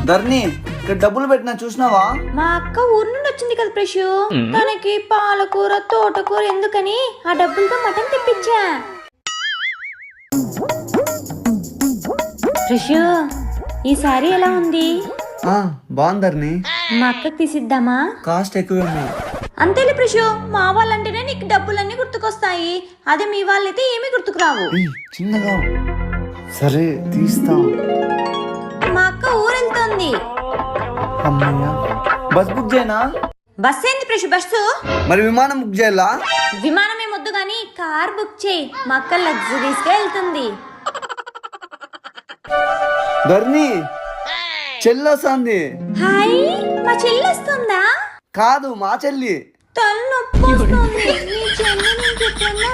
ధర్ని ఇక్కడ డబ్బులు పెట్టినా చూసినావా? మా అక్క ఊరు నుండి వచ్చింది కదా ప్రశు, తనకి పాలకూర తోటకూర ఎందుకని ఆ డబ్బులతో మటన్ తెప్పించా. ప్రశు, ఈ సారీ ఎలా ఉంది? బాగుంది ధర్ని. మా అక్కకి తీసిద్దామా? కాస్ట్ ఎక్కువ. అంతేలే ప్రశు, మా వాళ్ళంటేనే నీకు డబ్బులన్నీ గుర్తుకొస్తాయి, అదే మీ వాళ్ళైతే ఏమీ గుర్తుకురావు. చిన్నగా సరే తీస్తా. మా అక్క ఊరెళ్తోంది. బస్ బుక్ చేయనా? బస్ ఏంది ప్రశు, బస్సు? మరి విమానం బుక్ చేయాలా? విమానం ఏమొద్దు గానీ కార్ బుక్ చేయి, మా అక్క లగ్జరీస్ గా వెళ్తుంది. ధర్ని చెల్లొస్తుంది. హాయ్, మా చెల్లి వస్తుందా? కాదు, మా చెల్లి. తలనొప్పి వస్తుంది. నీ చెల్లి నుంచి ఎప్పుడన్నా